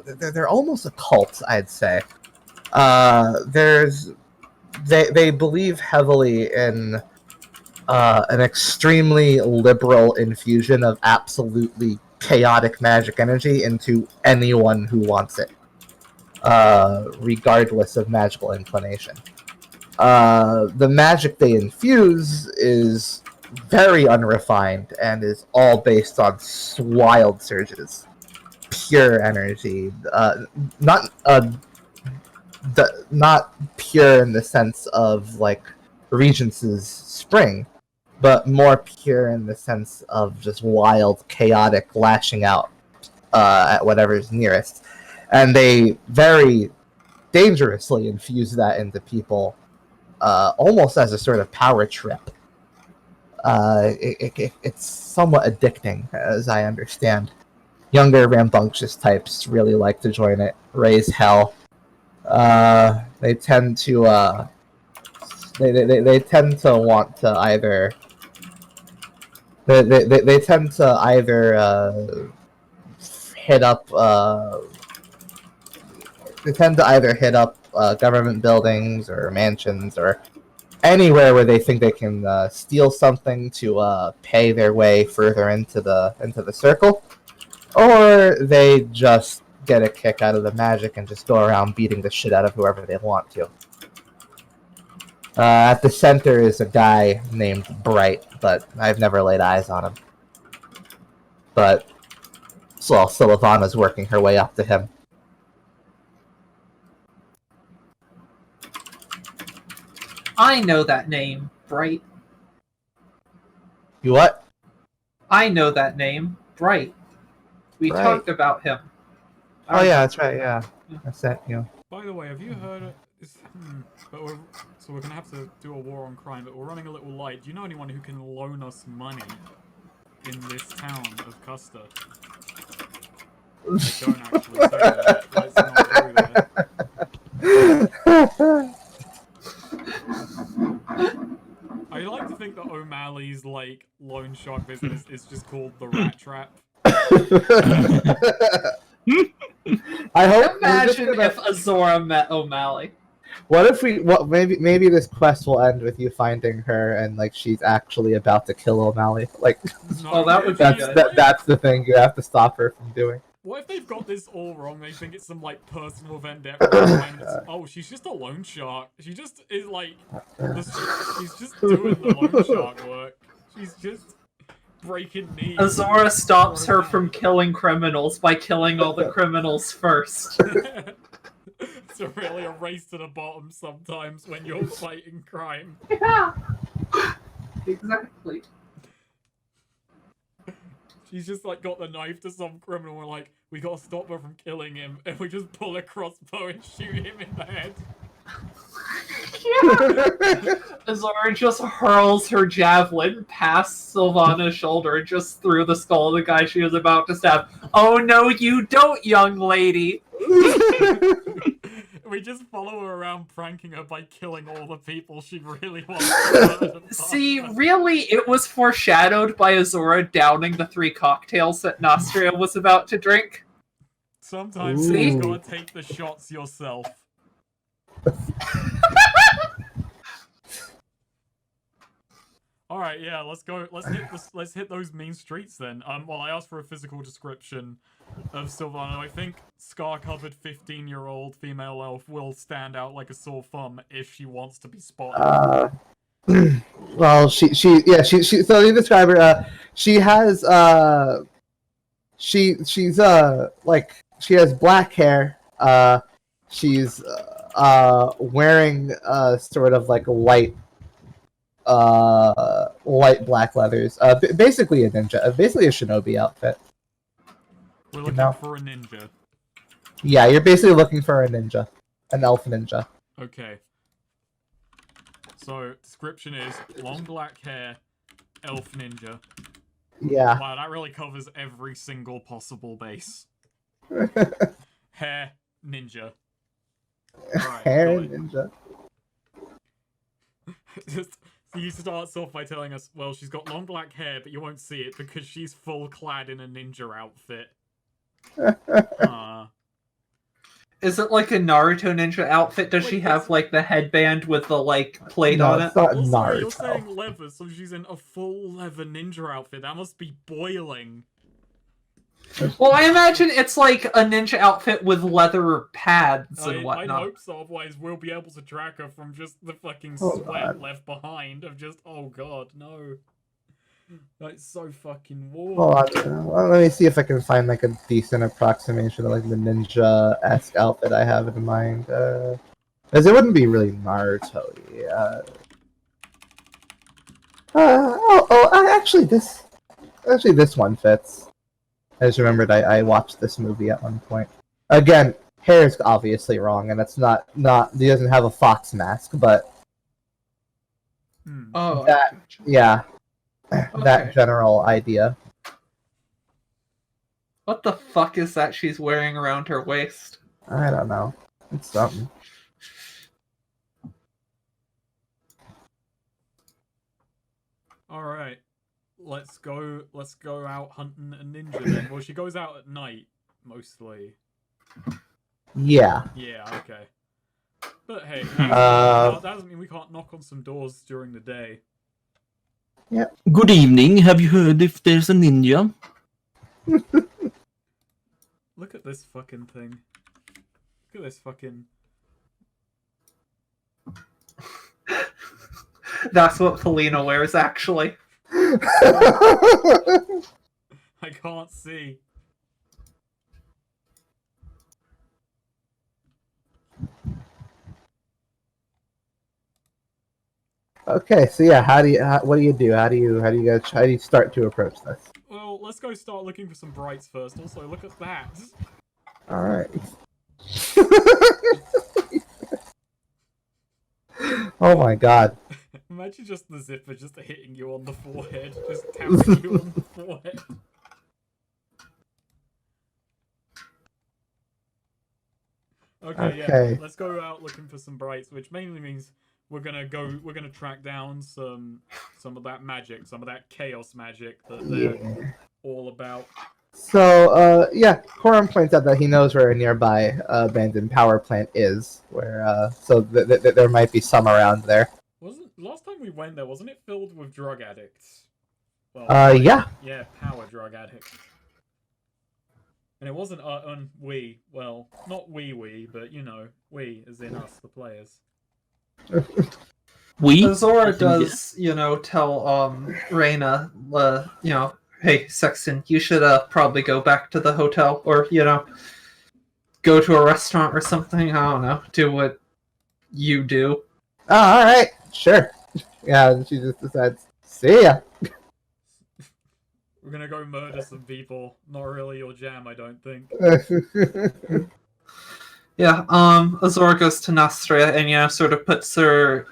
they're almost a cult, I'd say. They believe heavily in an extremely liberal infusion of absolutely chaotic magic energy into anyone who wants it, regardless of magical inclination. The magic they infuse is very unrefined and is all based on wild surges, pure energy. Not pure in the sense of like Regence's spring, but more pure in the sense of just wild, chaotic lashing out at whatever's nearest. And they very dangerously infuse that into people, almost as a sort of power trip. It's somewhat addicting, as I understand. Younger, rambunctious types really like to join it, raise hell. They tend to they tend to want to either they tend to either hit up government buildings or mansions or anywhere where they think they can steal something to pay their way further into the circle, or they just get a kick out of the magic and just go around beating the shit out of whoever they want to. At the center is a guy named Bright, but I've never laid eyes on him. But Sylvana's working her way up to him. I know that name, Bright. You what? I know that name, Bright. We talked about him. Oh yeah, that's right. Yeah, that's it. You. By the way, have you heard of this? So we're gonna have to do a war on crime, but we're running a little light. Do you know anyone who can loan us money in this town of Custer? I don't actually say that. Let's not do that. I like to think that O'Malley's like loan shark business is just called the Rat Trap. I hope. Imagine if Azora met O'Malley. What if maybe this quest will end with you finding her and like she's actually about to kill O'Malley. Like, that would be that's the thing you have to stop her from doing. What if they've got this all wrong? They think it's some like personal vendetta. Oh, she's just a loan shark. She just is like, she's just doing the loan shark work. She's just breaking knees. Azora stops her from killing criminals by killing all the criminals first. It's really a race to the bottom sometimes when you're fighting crime. Yeah, exactly. She's just like got the knife to some criminal. We're like, we gotta stop her from killing him, and we just pull a crossbow and shoot him in the head. Yeah. Azora just hurls her javelin past Sylvana's shoulder, just through the skull of the guy she was about to stab. Oh no, you don't, young lady! We just follow her around, pranking her by killing all the people she really wants to. See, really, it was foreshadowed by Azora downing the 3 cocktails that Nostria was about to drink. Sometimes you gotta take the shots yourself. Alright, yeah, let's go. Let's hit those main streets then. Well, I asked for a physical description of Sylvana. I think scar-covered 15-year-old female elf will stand out like a sore thumb if she wants to be spotted. Well, she so you describe her. She has she's like she has black hair. She's wearing sort of like light black leathers. Basically a ninja, basically a shinobi outfit. We're looking for a ninja. Yeah, you're basically looking for a ninja, an elf ninja. Okay. So description is long black hair, elf ninja. Yeah. Wow, that really covers every single possible base. Hair ninja. Right, hair ninja. He starts off by telling us, well, she's got long black hair, but you won't see it because she's full clad in a ninja outfit. Is it like a Naruto ninja outfit? Does she have like the headband with the like plate No, on it? it's not Also, Naruto. you're saying leather, so she's in a full leather ninja outfit. That must be boiling. Well, I imagine it's like a ninja outfit with leather pads and I'd whatnot. hope so, otherwise we'll be able to track her from just the fucking Oh, sweat God. left behind of just, oh god, no. That's so fucking warm. Hold on. Well, let me see if I can find like a decent approximation of like the ninja-esque outfit I have in mind. Because it wouldn't be really Naruto. Yeah. Actually, this one fits. I just remembered I watched this movie at one point. Again, hair's obviously wrong, and it's not he doesn't have a fox mask, but Oh, that yeah, Okay. that general idea. What the fuck is that she's wearing around her waist? I don't know. It's something. Alright. Let's go out hunting a ninja then. Well, she goes out at night, mostly. Yeah. Yeah, okay. But hey, that doesn't mean we can't knock on some doors during the day. Good evening. Have you heard if there's a ninja? Look at this fucking thing. Look at this fucking... That's what Felina wears, actually. I can't see. Okay, so yeah, what do you do? How do you start to approach this? Well, let's go start looking for some brights first. Also, look at that. All right. Oh my god. Imagine just the zipper just hitting you on the forehead. Just tapping you on the forehead. Okay, yeah. Let's go out looking for some brights, which mainly means we're gonna track down some of that magic, some of that chaos magic that they're all about. So, yeah, Corum points out that he knows where a nearby abandoned power plant is, where so there might be some around there. Wasn't last time we went there? Wasn't it filled with drug addicts? Well, yeah. Yeah, power drug addicts. And it wasn't well, not we, but you know, we as in us, the players. Zora does, tell Reina, hey Sexton, you should probably go back to the hotel, or go to a restaurant or something. I don't know, do what you do. Oh, all right, sure. Yeah, and she just decides, see ya. We're gonna go murder some people. Not really your jam, I don't think. Yeah, Azora goes to Nostria and, sort of puts her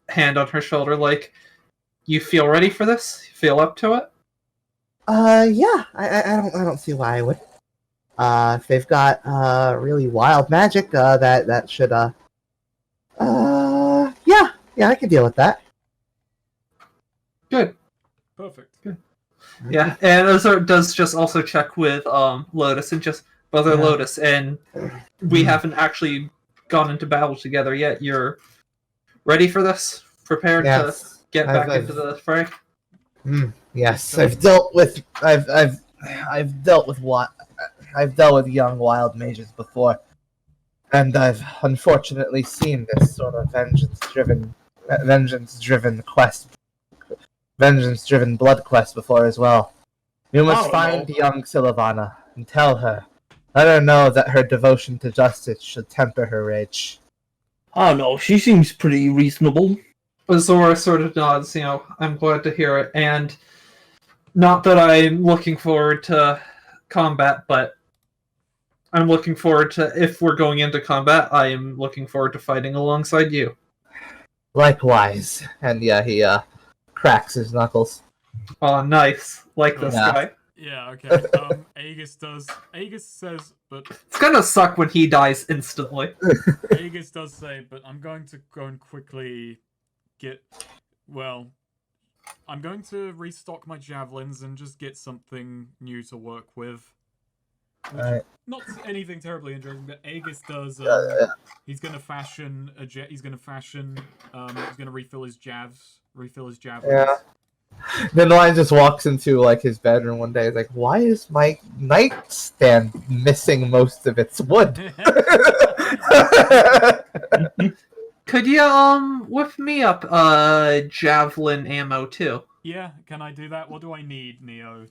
hand on her shoulder like, you feel ready for this? You feel up to it? Yeah, I don't see why I would. If they've got, really wild magic, that should, yeah, I can deal with that. Good. Perfect. Good. Yeah, and Azora does just also check with, Lotus and just, Brother Lotus, and we haven't actually gone into battle together yet. You're ready for this? Prepared to get back into the fray? Yes, I've dealt with young wild mages before, and I've unfortunately seen this sort of vengeance-driven blood quest before as well. You must find young Sylvana and tell her. Let her know that her devotion to justice should temper her rage. Oh no, she seems pretty reasonable. Azora sort of nods, I'm glad to hear it, and not that I'm looking forward to combat, but I'm looking forward to, if we're going into combat, I am looking forward to fighting alongside you. Likewise. And yeah, he cracks his knuckles. Oh, nice. Like this guy. Yeah, okay. Aegis says, but... It's gonna suck when he dies instantly. Aegis does say, but I'm going to go and quickly I'm going to restock my javelins and just get something new to work with. Which Alright. not anything terribly interesting, but Aegis does. He's gonna fashion a jet. He's gonna fashion. He's gonna refill his javelins. Yeah. Then Lion just walks into like his bedroom one day. He's like, "Why is my nightstand missing most of its wood?" Could you whip me up javelin ammo too? Yeah, can I do that? What do I need, Neo?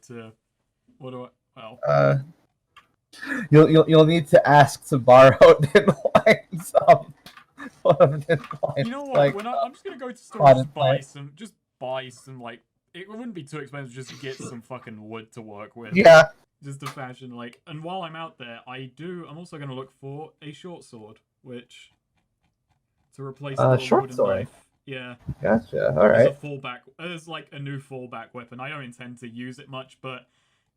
What do I? Well, You'll need to ask to borrow Lion's you know what? like, I'm just gonna go to store and potted just buy some like. It wouldn't be too expensive just to get some fucking wood to work with. Yeah. Just to fashion like. And while I'm out there, I'm also gonna look for a short sword, which to replace the short wooden sword. knife. Yeah. Gotcha. All right. As like a new fallback weapon. I don't intend to use it much, but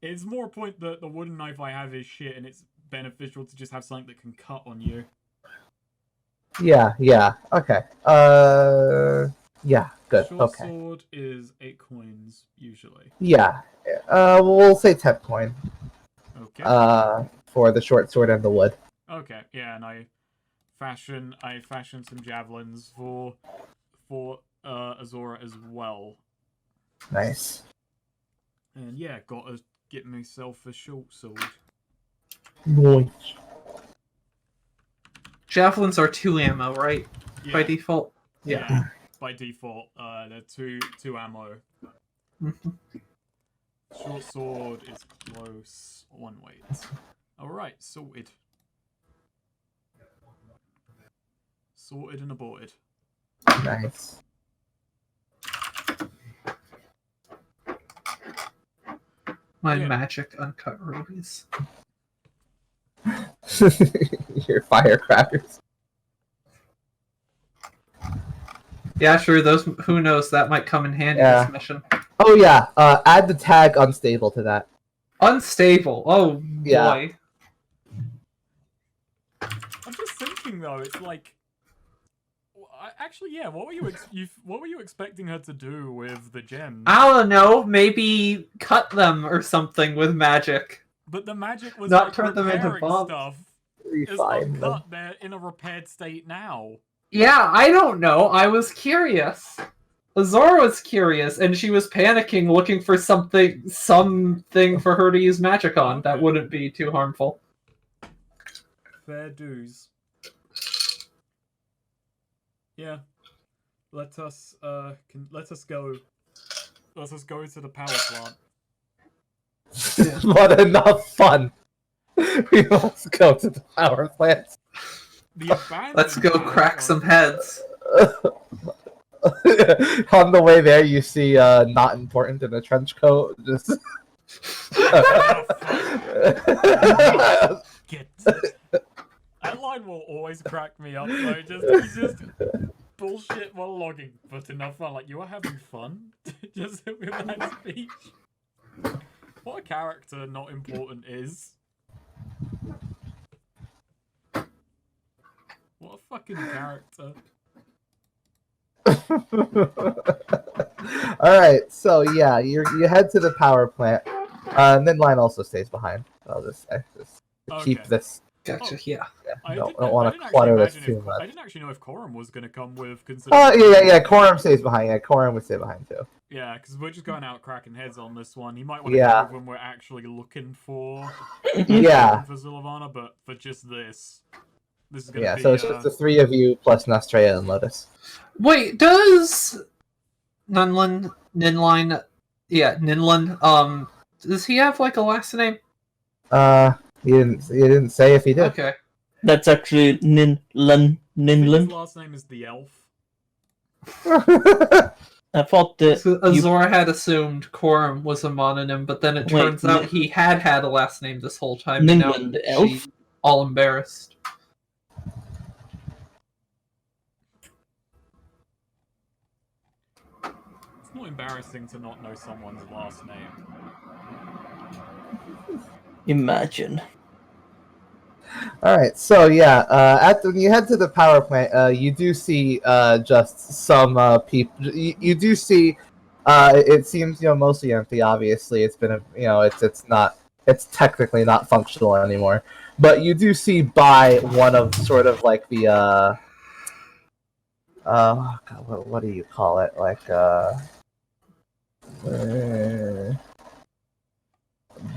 it's more a point that the wooden knife I have is shit, and it's beneficial to just have something that can cut on you. Yeah. Okay. Yeah. Good. Short Okay. sword is 8 coins usually. Yeah. We'll say 10 coin. Okay. For the short sword and the wood. Okay. Yeah, and I fashion some javelins for Azora as well. Nice. And yeah, gotta get myself a short sword. Nice. Javelins are 2 ammo, right? Yeah. By default. Yeah. By default, they're two ammo. Short sword is close. 1 weight. Alright, sorted. Sorted and aborted. Nice. My magic uncut rubies. Your firecrackers. Yeah, sure. Those. Who knows? That might come in handy this mission. Oh yeah. Add the tag unstable to that. Unstable. Oh Yeah. boy. I'm just thinking though. It's like. Actually, yeah. What were you expecting her to do with the gems? I don't know. Maybe cut them or something with magic. But the magic was Not like turn them into repairing bombs. stuff. Refine It's them. uncut. They're in a repaired state now. Yeah, I don't know. I was curious. Azora was curious, and she was panicking, looking for something for her to use magic on that wouldn't be too harmful. Fair dues. Yeah. Let us go to the power plant. Not enough fun. We must go to the power plant. Let's go crack some heads. On the way there, you see not important in a trench coat. Just Get that line will always crack me up though. He's just bullshit while logging, but enough fun. Like, you are having fun just with that speech. What a character not important is. What a fucking character. Alright, so yeah, you head to the power plant. And then Line also stays behind. I'll just keep Okay. this. Gotcha. Yeah. I Don't didn't want actually to clutter this imagine too much. I didn't actually know if Coram was going to come with. Yeah. Coram stays behind. Yeah, Coram would stay behind too. Yeah, because we're just going out cracking heads on this one. He might want to Yeah. go when we're actually looking for Yeah. for Zilavana, but for just this is going to Yeah, be. so it's just the three of you plus Nastrea and Lotus. Wait, does Ninlin? Does he have like a last name? You didn't say if he did. Okay. That's actually Ninlin. His last name is the Elf. I thought that So Azora had assumed Coram was a mononym, but then it Wait, turns out he had a last name this whole time. And now Ninlin the elf? she's all embarrassed. It's not embarrassing to not know someone's last name. Imagine. All right, so yeah, when you head to the power plant, you do see just some people. You do see. It seems mostly empty. Obviously, it's been it's not it's technically not functional anymore. But you do see by one of sort of like the God, what do you call it? Like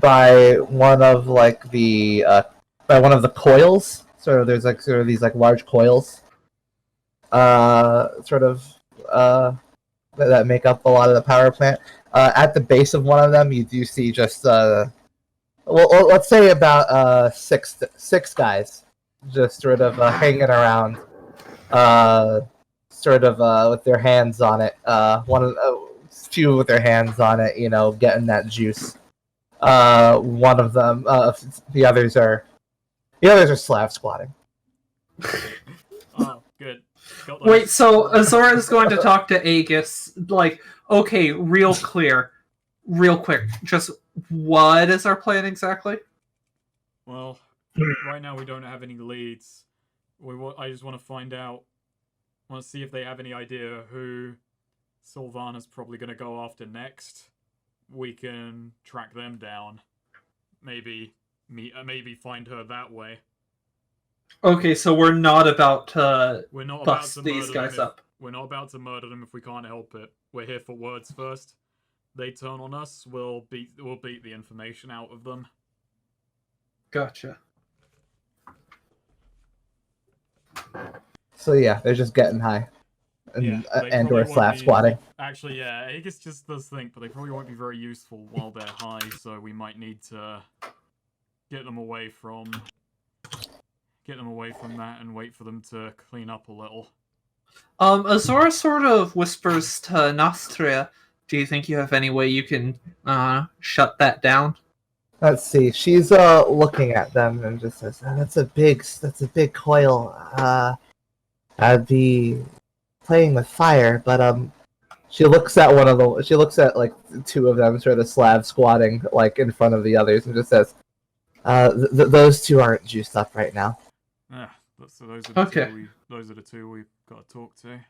by one of like the by one of the coils. There's like sort of these like large coils, sort of that make up a lot of the power plant. At the base of one of them, you do see just let's say about six guys just sort of hanging around, sort of with their hands on it. Few with their hands on it, getting that juice. One of them, the others are slab squatting. Oh, good. Got those. Wait, so Azora's going to talk to Aegis, like, okay, real quick, just what is our plan exactly? Well, right now we don't have any leads. I just want to find out. Want to see if they have any idea who Sylvana's probably going to go after next. We can track them down. Maybe find her that way. Okay, so we're not about to We're not bust about to these murder guys them up. We're not about to murder them if we can't help it. We're here for words first. They turn on us, we'll beat the information out of them. Gotcha. So yeah, they're just getting high, and or slab squatting. Actually, yeah, Aegis just does think, but they probably won't be very useful while they're high. So we might need to get them away from that and wait for them to clean up a little. Azora sort of whispers to Nostria, do you think you have any way you can shut that down? Let's see. She's looking at them and just says, that's a big coil. I'd be playing with fire, but she looks at like two of them sort of slab squatting like in front of the others and just says, those two aren't juiced up right now. Yeah, so those are the Okay. those are the two we've got to talk to.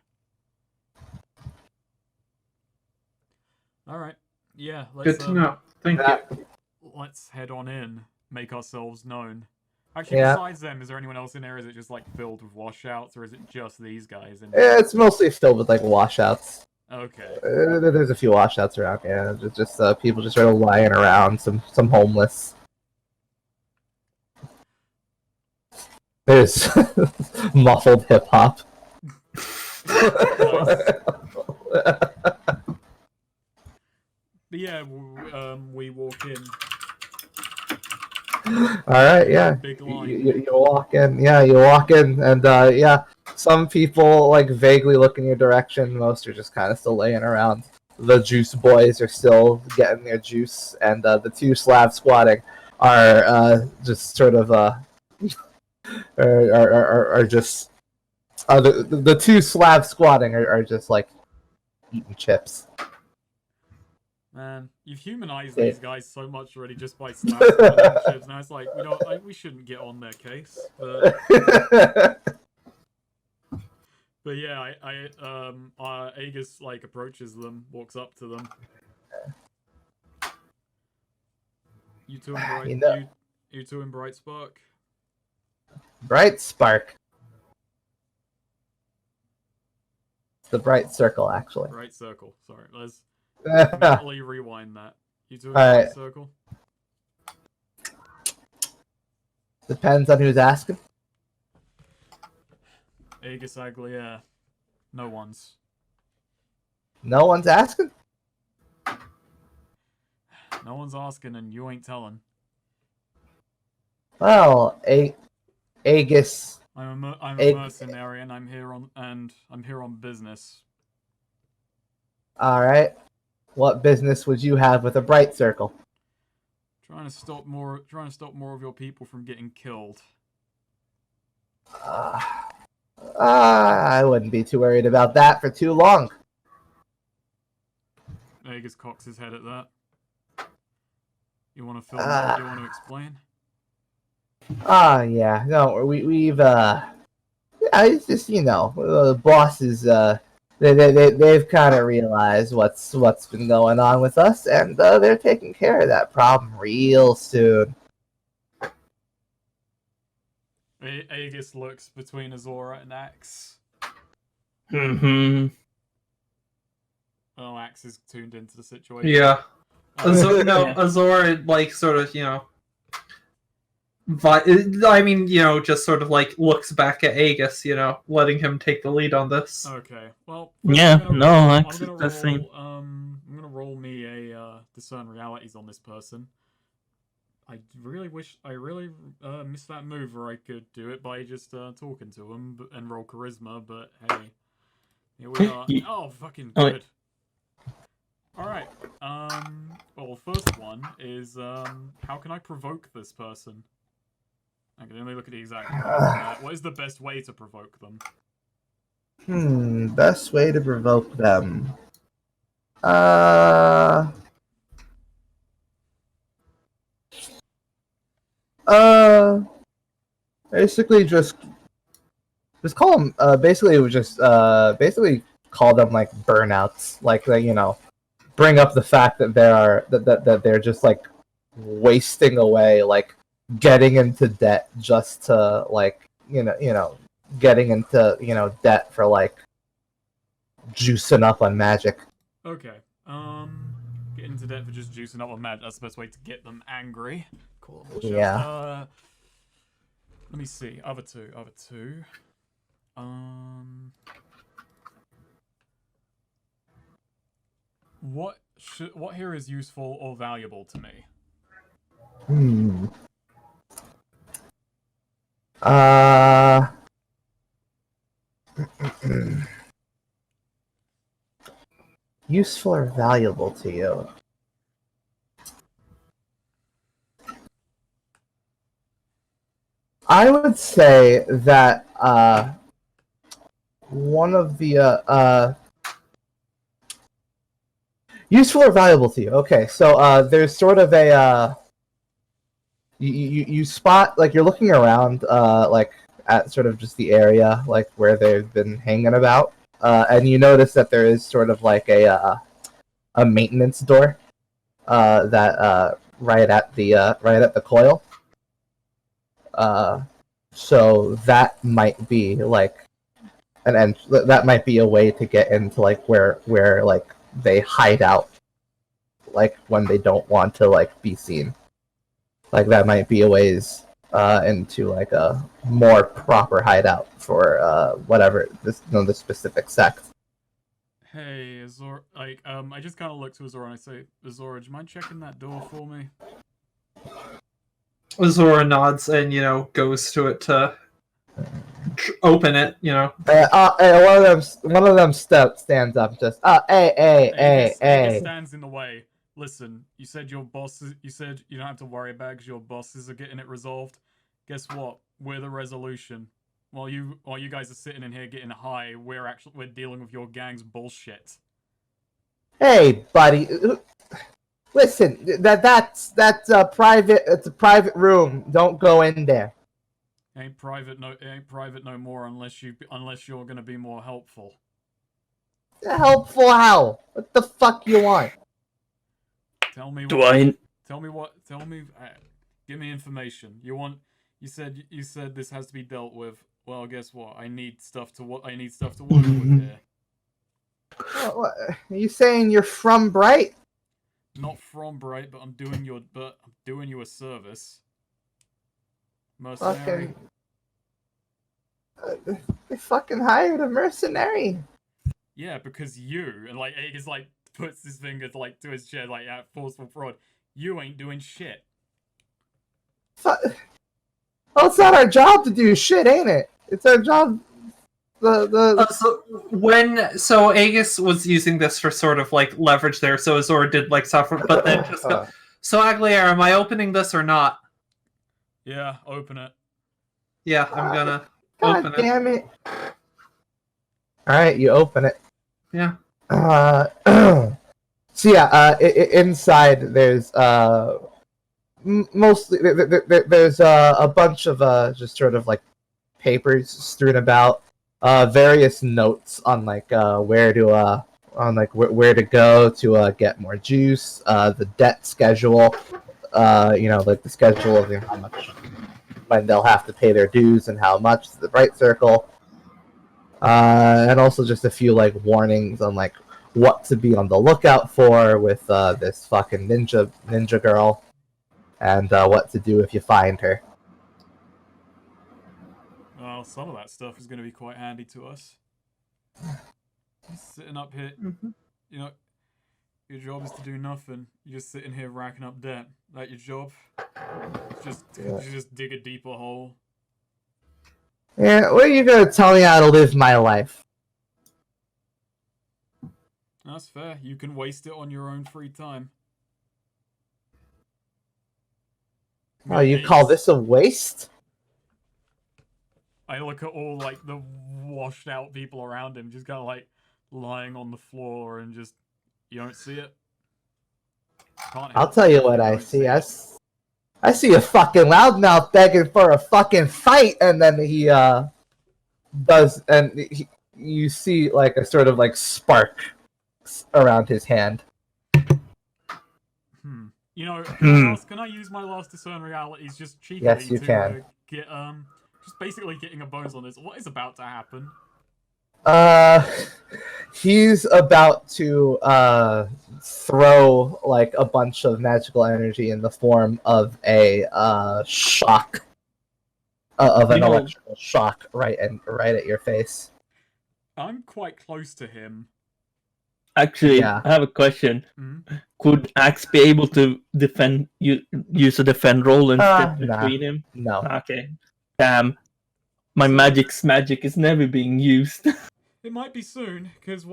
All right. Yeah. Good to know. Thank you. Let's head on in. Make ourselves known. Actually, Yeah. besides them, is there anyone else in there? Is it just like filled with washouts, or is it just these guys? It's mostly filled with like washouts. Okay. There's a few washouts around. Yeah, just people just sort of lying around. Some homeless. There's muffled hip hop. But yeah, we walk in. All right, yeah. Big line. You walk in. Yeah, you walk in, and yeah, some people like vaguely look in your direction. Most are just kind of still laying around. The juice boys are still getting their juice, and the two slab squatting are just sort of are just the two slab squatting are just like eating chips. Man, you've humanized these guys so much already just by slapping chips. Now it's like we shouldn't get on their case. But yeah, Aegis like approaches them, walks up to them. You two in Bright Spark. Bright Spark. It's the bright circle, actually. Bright Circle. Sorry, let's mentally rewind that. You two in Bright Alright. Circle. Depends on who's asking. Aegis Aglia. No one's. No one's asking? No one's asking, and you ain't telling. Well, Aegis. I'm a mercenary, and I'm here on business. All right. What business would you have with a bright circle? Trying to stop more of your people from getting killed. I wouldn't be too worried about that for too long. Aegis cocks his head at that. You want to fill more? You want to explain? Yeah. No, we've yeah, it's just the boss is they've kind of realized what's been going on with us, and they're taking care of that problem real soon. Aegis looks between Azora and Axe. Mm-hmm. Oh, Axe is tuned into the situation. Yeah. Yeah. Azora, like, sort of, just sort of, like, looks back at Aegis, letting him take the lead on this. Okay. Well. Yeah. I'm Axe gonna is the same. I'm gonna roll me a discern realities on this person. I really missed that move where I could do it by just talking to him and roll charisma, but hey, here we are. Oh, fucking good. Alright, well, the first one is, how can I provoke this person? I can only look at the exact what is the best way to provoke them? Best way to provoke them. Basically just call them, basically call them, like, burnouts. Like, bring up the fact that that they're just, like, wasting away, like, getting into debt just to, like, getting into, debt for, like, juicing up on magic. Okay, get into debt for just juicing up on magic. That's the best way to get them angry. Cool. Yeah. Let me see. Other two. What here is useful or valuable to me? Useful or valuable to you? I would say that one of the useful or valuable to you. Okay, so there's sort of a you spot, like, you're looking around like at sort of just the area, like, where they've been hanging about, and you notice that there is sort of like a maintenance door that right at the coil. So that might be like that might be a way to get into, like, where like they hide out, like, when they don't want to, like, be seen. Like, that might be a ways into, like, a more proper hideout for whatever the specific sect. Hey, Azor, like, I just kind of look to Azor and I say, Azor, do you mind checking that door for me? Azora nods and, goes to it to open it, One of them stands up, just hey. Stands in the way. Listen, you said your bosses. You said you don't have to worry about it because your bosses are getting it resolved. Guess what? We're the resolution. While you guys are sitting in here getting high, we're dealing with your gang's bullshit. Hey, buddy. Listen, that's a private. It's a private room. Don't go in there. It ain't private no more unless you're gonna be more helpful. Helpful how? What the fuck you want? Tell me. Give me information. You said this has to be dealt with. Well, guess what? I need stuff to work with here. What, are you saying you're from Bright? Not from Bright, but I'm doing you a service. Mercenary. They fucking hired a mercenary. Yeah, because you, and, like, Aegis, like, puts his fingers, like, to his chest, like, that forceful fraud. You ain't doing shit. Well, it's not our job to do shit, ain't it? It's our job. So Aegis was using this for sort of, like, leverage there, so Azor did, like, suffer, but then just go, so Agliar, am I opening this or not? Yeah, open it. Yeah, I'm gonna God open damn it. Alright, you open it. Yeah. So yeah, inside there's mostly there's a bunch of just sort of, like, papers strewn about. various notes on like where to go to get more juice, the debt schedule, like the schedule of how much when they'll have to pay their dues and how much to the Bright Circle, and also just a few like warnings on like what to be on the lookout for with this fucking ninja girl, and what to do if you find her. Well, some of that stuff is going to be quite handy to us. Just sitting up here, you know, your job is to do nothing. You're just sitting here racking up debt. That your job? Just dig a deeper hole. Yeah, what are you gonna tell me how to live my life? That's fair. You can waste it on your own free time. Oh, you call this a waste? I look at all like the washed out people around him, just kind of like lying on the floor, and just you don't see it. I'll tell you what I see. I see a fucking loudmouth begging for a fucking fight, and then he does, and you see like a sort of like spark around his hand. You know, can I use my last discern realities just cheekily Yes, you to can. Get just basically getting a bones on this? What is about to happen? He's about to throw like a bunch of magical energy in the form of a shock, of an electrical shock right at your face. I'm quite close to him. Actually, Yeah. I have a question. Mm-hmm. Could Axe be able to use a defend roll and step Nah. between him? No. Okay. Damn. My magic's magic is never being used. It might be soon, because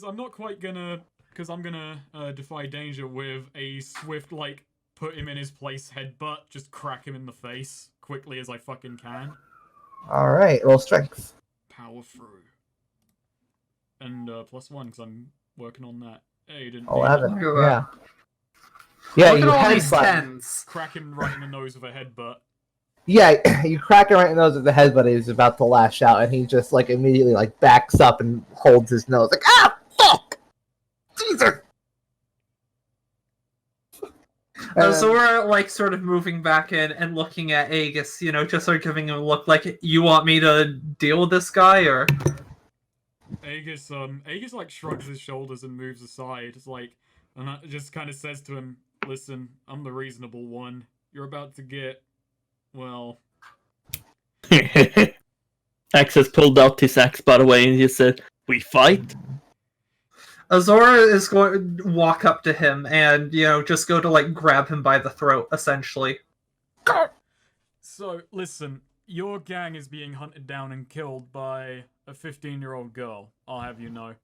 I'm not quite gonna, because I'm gonna defy danger with a swift, like, put him in his place headbutt, just crack him in the face quickly as I fucking can. Alright, roll strength. Power through. And +1, because I'm working on that. Hey, you didn't 11. Look at Yeah. Yeah, Look you at all these headbutt. tens. crack him right in the nose with a headbutt. Yeah, you crack him right in the nose with the head, but he's about to lash out, and he just like immediately like backs up and holds his nose, like fuck, Jesus. Zora, like, sort of moving back in and looking at Aegis, just sort of giving him a look like, you want me to deal with this guy, or? Aegis like shrugs his shoulders and moves aside. It's like, and I just kind of says to him, "Listen, I'm the reasonable one. You're about to get, well." Axe has pulled out his axe, by the way, and he said, "We fight." Azora is going to walk up to him and, just go to, like, grab him by the throat, essentially. So, listen, your gang is being hunted down and killed by a 15-year-old girl, I'll have you know.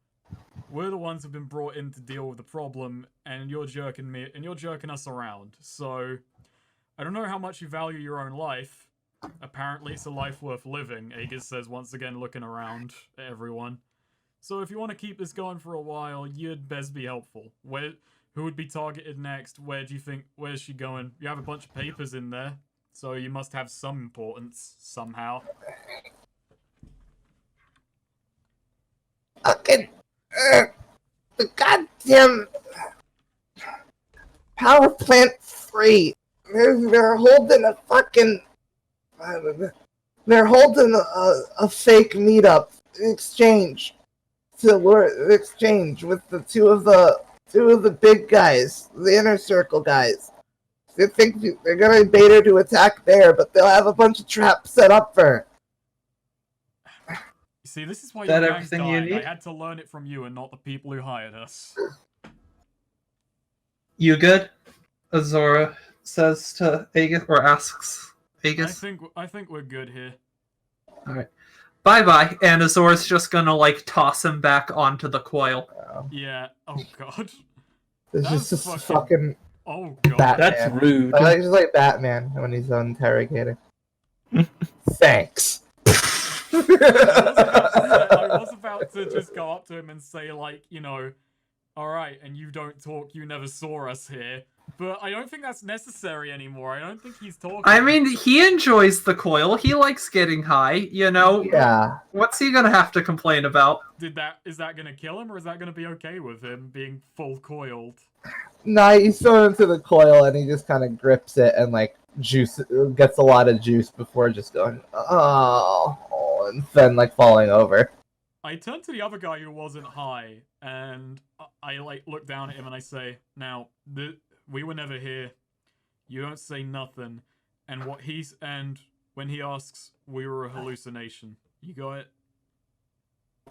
We're the ones who've been brought in to deal with the problem, and you're jerking us around. So, I don't know how much you value your own life. Apparently it's a life worth living, Aegis says, once again looking around at everyone. So if you want to keep this going for a while, you'd best be helpful. Who would be targeted next? Where's she going? You have a bunch of papers in there, so you must have some importance somehow. Fucking the goddamn power plant 3. They're holding a fucking. They're holding a fake meetup exchange with the two of the big guys, the inner circle guys. They think they're gonna bait her to attack there, but they'll have a bunch of traps set up for her. You see, this is why That your gang's everything you dying. need? I had to learn it from you and not the people who hired us. You good? Azora says to Aegis, or asks Aegis. I think we're good here. Alright. Bye-bye, and Azora's just gonna, like, toss him back onto the coil. Yeah. Oh god. This is That's just fucking Oh god. Batman. That's rude. I like just like Batman when he's interrogating. Thanks. I was about to just go up to him and say, like, Alright, and you don't talk, you never saw us here. But I don't think that's necessary anymore. I don't think he's talking. I mean, he enjoys the coil. He likes getting high, you know? Yeah. What's he gonna have to complain about? Is that gonna kill him, or is that gonna be okay with him being full coiled? Nah, he's thrown into the coil and he just kind of grips it and like gets a lot of juice before just going and then like falling over. I turn to the other guy who wasn't high, and I like look down at him and I say, "Now, we were never here. You don't say nothing." And when he asks, we were a hallucination. You got it?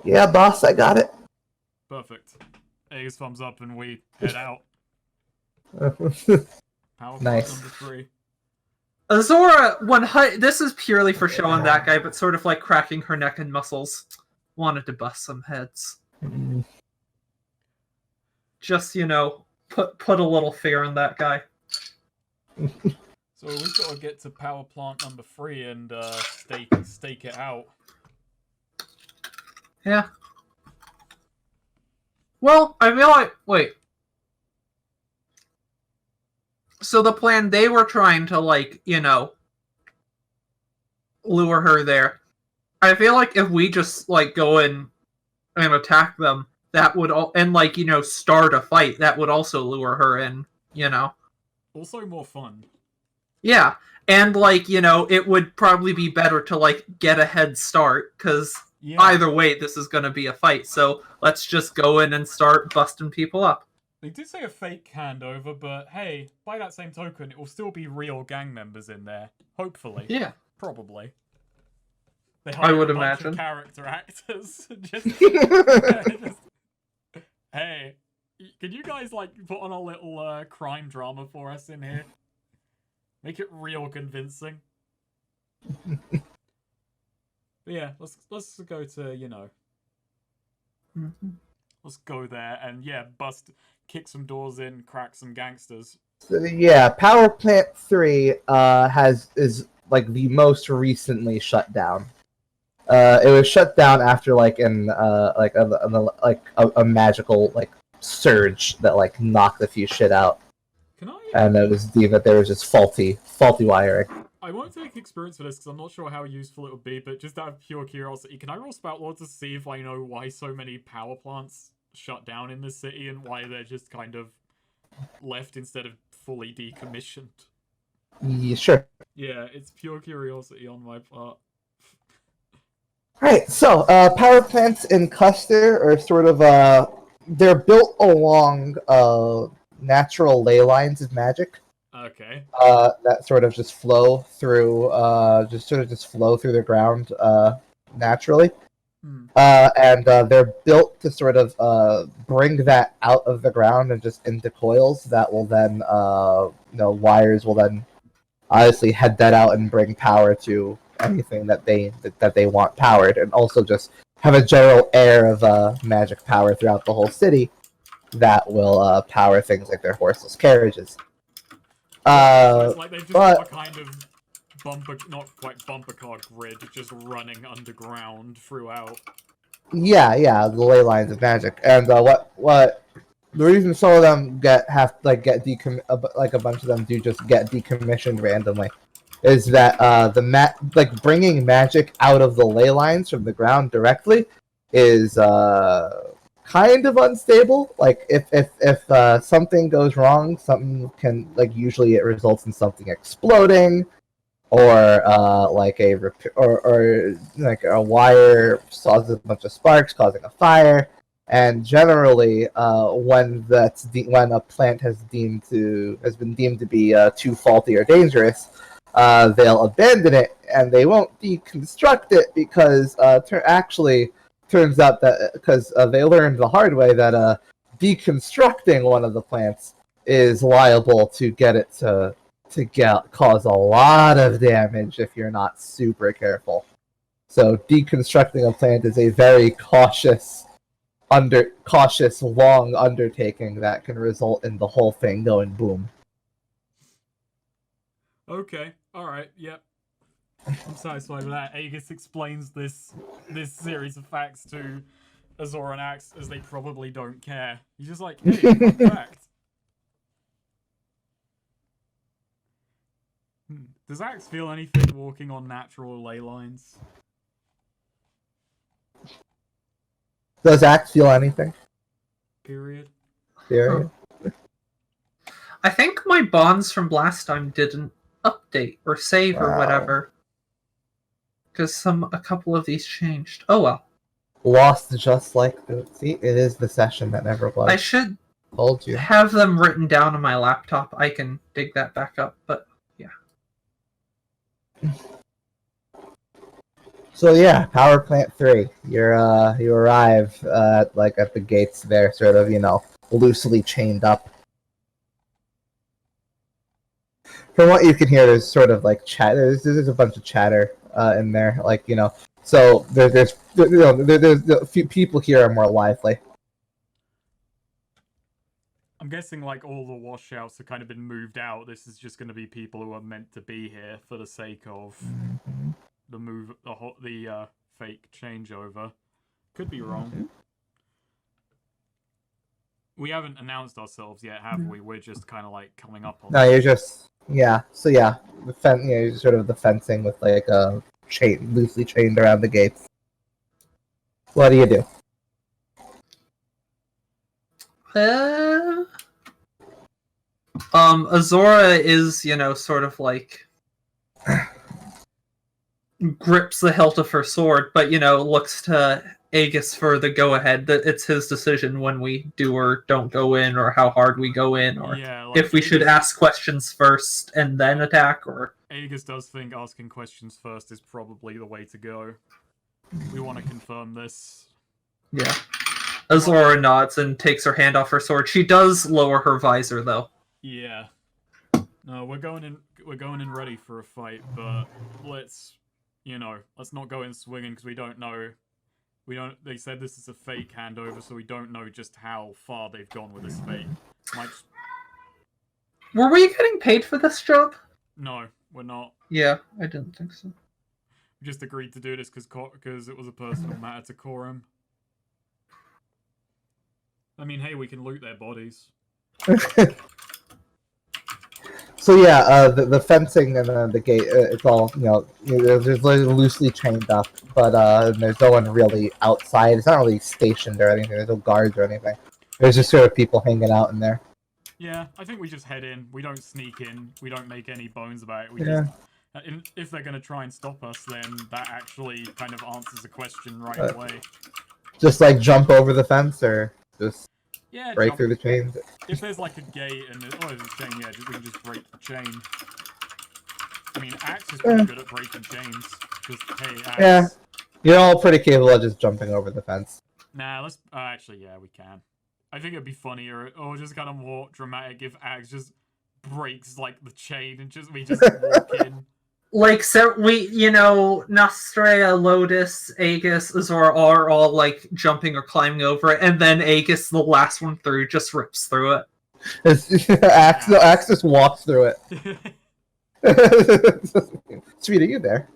Yeah, boss, I got it. Perfect. Aegis thumbs up and we head out. Power Nice. number 3. Azora, this is purely for showing that guy, but sort of like cracking her neck and muscles. Wanted to bust some heads. Just, you know, put a little fear in that guy. So we've got to get to power plant number 3 and stake it out. Yeah. Well, I feel like... Wait. So the plan, they were trying to, like, you know, lure her there. I feel like if we just, like, go in and attack them, that would and like, you know, start a fight, that would also lure her in, you know. Also more fun. Yeah, and like, you know, it would probably be better to like get a head start, because either way this is going to be a fight, so let's just go in and start busting people up. They did say a fake handover, but hey, by that same token, it will still be real gang members in there. Hopefully. Yeah. Probably. I would a bunch imagine. Of character actors. Hey, can you guys like put on a little crime drama for us in here? Make it real convincing. But yeah, let's go to, you know. Let's go there and yeah, kick some doors in, crack some gangsters. So yeah, Power Plant 3 is like the most recently shut down. It was shut down after like a magical like surge that like knocked a few shit out. And it was deemed that there was just faulty wiring. I won't take experience for this because I'm not sure how useful it would be, but just out of pure curiosity, can I roll Spout Lord to see if I know why so many power plants shut down in this city and why they're just kind of left instead of fully decommissioned? Yeah, sure. Yeah, it's pure curiosity on my part. Alright, so power plants in Custer are sort of they're built along natural ley lines of magic. Okay. That sort of just flow through flow through the ground naturally. And they're built to sort of bring that out of the ground and just into coils that will then wires will then obviously head that out and bring power to anything that they want powered, and also just have a general air of magic power throughout the whole city that will power things like their horseless carriages. So it's like they've just got a kind of not quite bumper car grid, just running underground throughout. Yeah, the ley lines of magic, and what the reason some of them a bunch of them do just get decommissioned randomly, is that bringing magic out of the ley lines from the ground directly is kind of unstable. Like if something goes wrong, something can usually it results in something exploding, or a wire causes a bunch of sparks, causing a fire. And generally, when a plant has been deemed to be too faulty or dangerous, they'll abandon it and they won't deconstruct it because turns out that because they learned the hard way that deconstructing one of the plants is liable to cause a lot of damage if you're not super careful. So deconstructing a plant is a very cautious, long undertaking that can result in the whole thing going boom. Okay, alright, yep. I'm satisfied with that. Aegis explains this series of facts to Azor and Axe as they probably don't care. He's just like, hey, fun fact. Does Axe feel anything walking on natural ley lines? Does Axe feel anything? Period. Period. I think my bonds from last time didn't update or save or Wow. whatever. Because a couple of these changed. Oh well. Lost just like see, it is the session that never was. I should Told you. have them written down on my laptop. I can dig that back up, but yeah. So yeah, Power Plant 3. You arrive at the gates there, sort of, loosely chained up. From what you can hear, there's sort of like chat. There's a bunch of chatter in there, So there's a few people here are more lively. I'm guessing like all the washouts have kind of been moved out. This is just going to be people who are meant to be here for the sake of the fake changeover. Could be wrong. We haven't announced ourselves yet, have we? We're just kind of like coming up on. No, you're just So yeah, you're sort of the fencing with like a chain loosely chained around the gates. What do you do? Azora is, sort of like grips the hilt of her sword, but looks to Aegis for the go-ahead. That it's his decision when we do or don't go in, or how hard we go in, or if we should ask questions first and then attack. Or Aegis does think asking questions first is probably the way to go. We want to confirm this. Yeah. Azora nods and takes her hand off her sword. She does lower her visor, though. Yeah. No, we're going in ready for a fight, but let's not go in swinging because we don't know. They said this is a fake handover, so we don't know just how far they've gone with this fake. Were we getting paid for this job? No, we're not. Yeah, I didn't think so. We just agreed to do this because it was a personal matter to Corum. I mean, hey, we can loot their bodies. So yeah, the fencing and the gate, it's all, there's loosely chained up, but there's no one really outside. It's not really stationed or anything. There's no guards or anything. There's just sort of people hanging out in there. Yeah, I think we just head in. We don't sneak in. We don't make any bones about it. If they're going to try and stop us, then that actually kind of answers the question right away. Just like jump over the fence or just... Yeah, break through the chains. If there's like a gate and there's a chain, yeah, we can just break the chain. I mean, Axe is pretty good at breaking chains. Just hey, Axe. Yeah, you're all pretty capable of just jumping over the fence. Nah, let's actually, yeah, we can. I think it'd be funnier or just kind of more dramatic if Axe just breaks like the chain and we just walk in. Like, so we, Nostrea, Lotus, Aegis, Azora are all, like, jumping or climbing over it, and then Aegis, the last one through, just rips through it. Axe just walks through it. Sweet, are you there?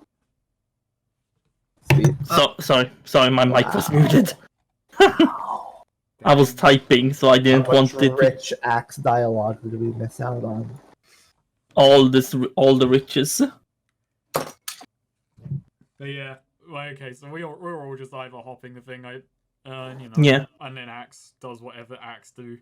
Sweet. Sorry, my mic was muted. I was typing, so I didn't want it. Rich Axe dialogue did we miss out on? All the riches. But yeah, well, okay, so we're all just either hopping the thing, Yeah. And then Axe does whatever Axe do.